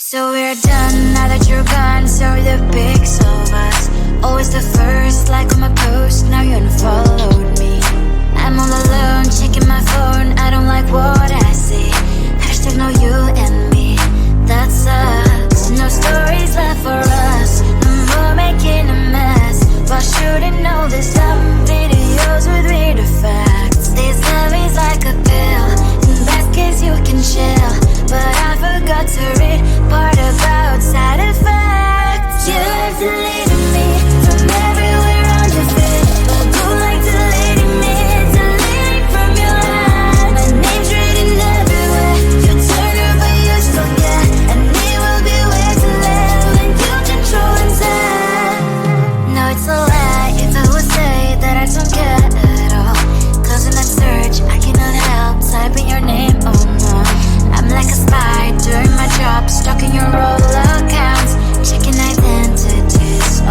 So we're done, now that you're gone. Sorry the pics of us, always the first like on my post. Now you unfollowed me. I'm all alone, checking my phone. I don't like what I see. Hashtag no you and me. That sucks. No stories left for us. No more making a mess. While shooting all these dumb videos with weird effects. This love is like a pill. In best case you can chill, but I forgot to read part about side effects. You like deleting me from everywhere on your feed, but you like deleting me, deleting from your head. My name's written everywhere. You turn her but you still get, and it will be where to live when you control and set. No, it's a lie if I would say that I don't care at all. Cause in that search I cannot help typing your name, oh no. I'm like a spy doing my job, stalking your all accounts, checking identities.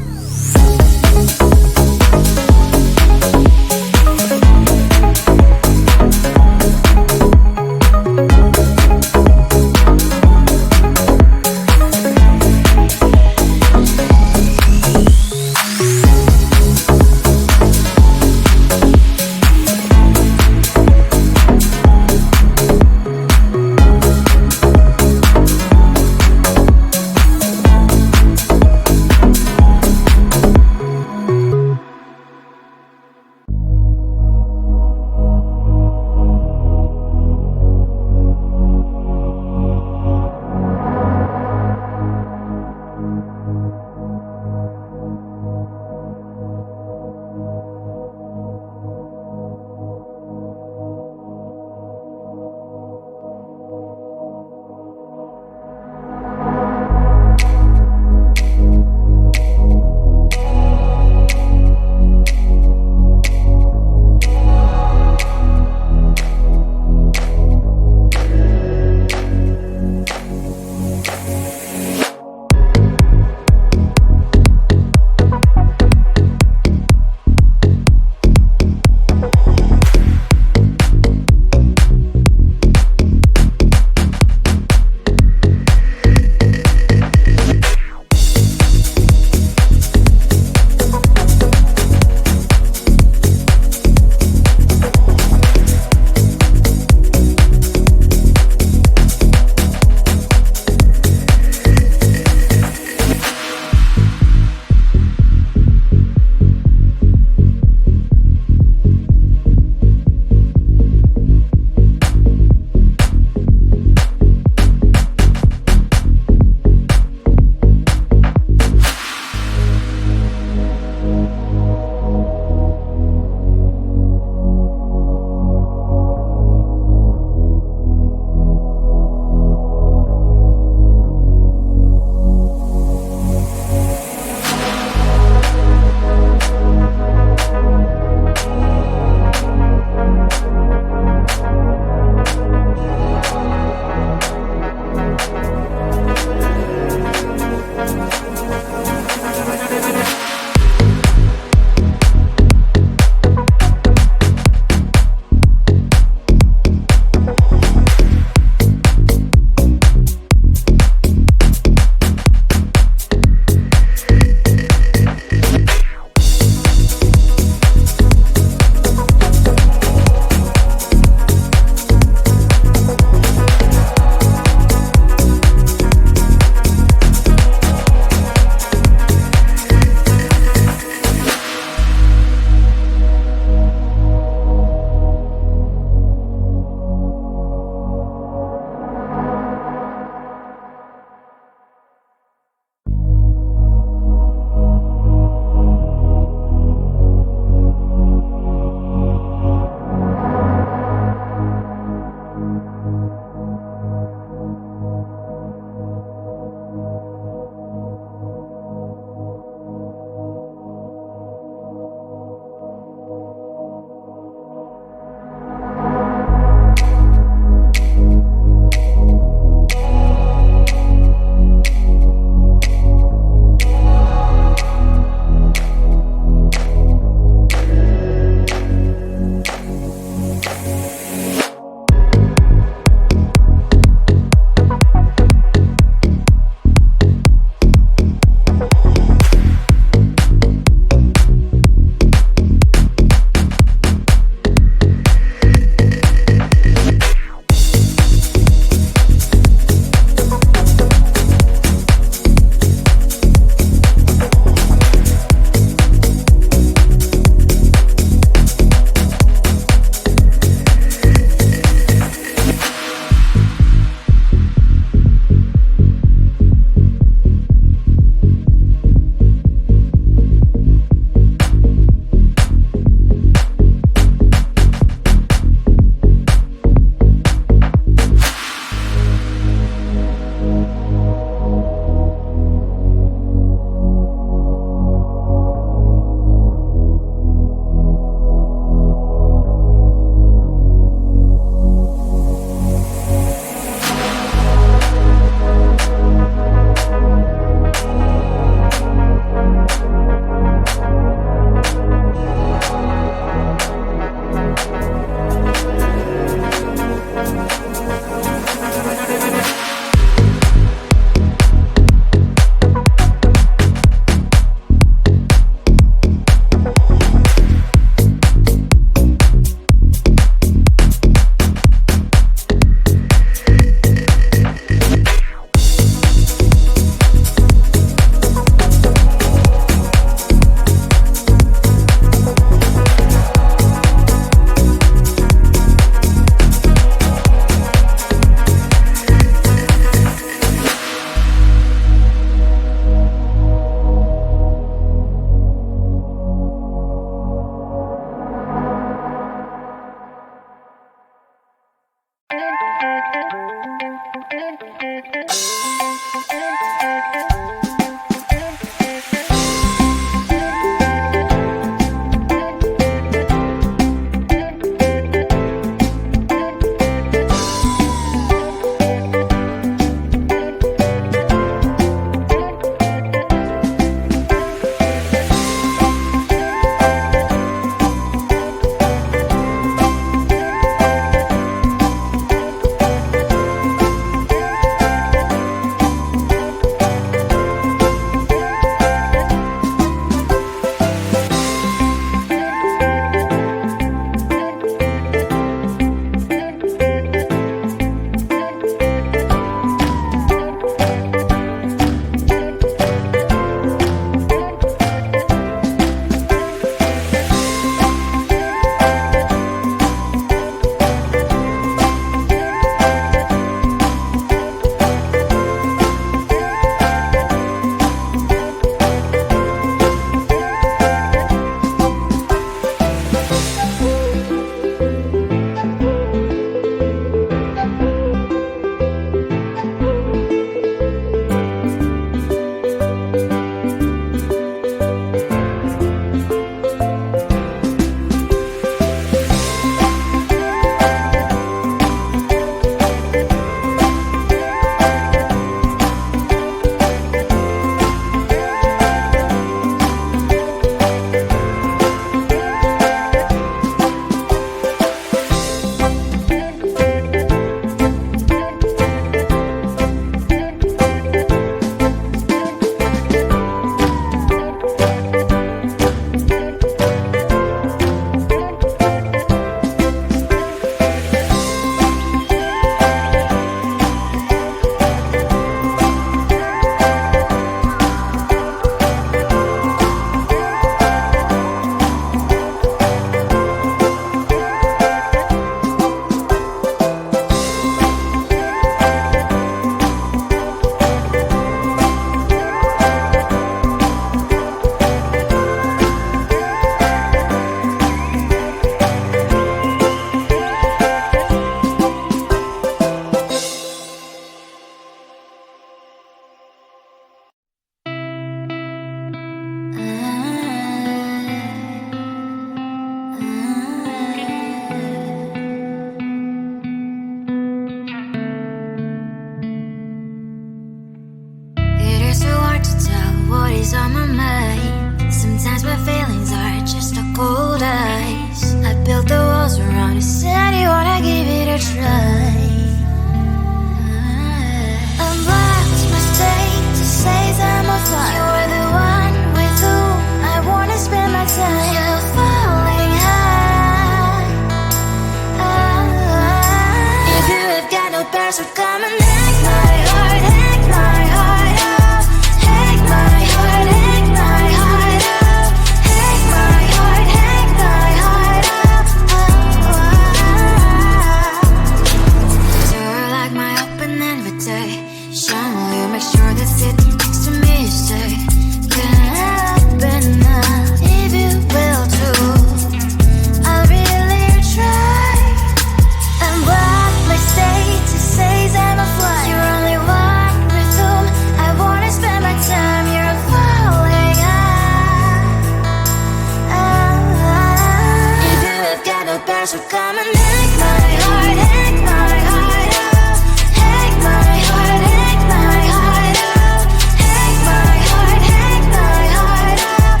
Take my heart, take my heart out. Take my heart, take my heart out. Take my heart, take my heart out.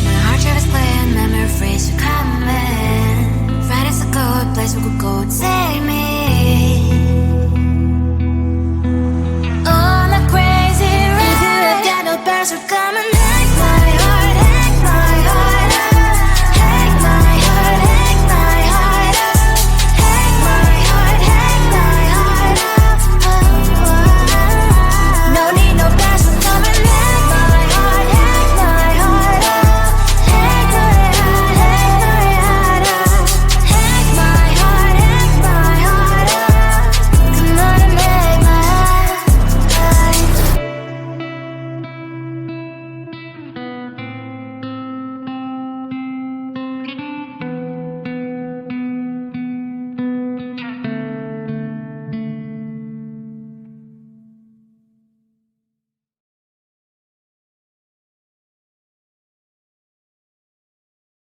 My hard drive is playing memories are coming. Right is a good place we could go. Take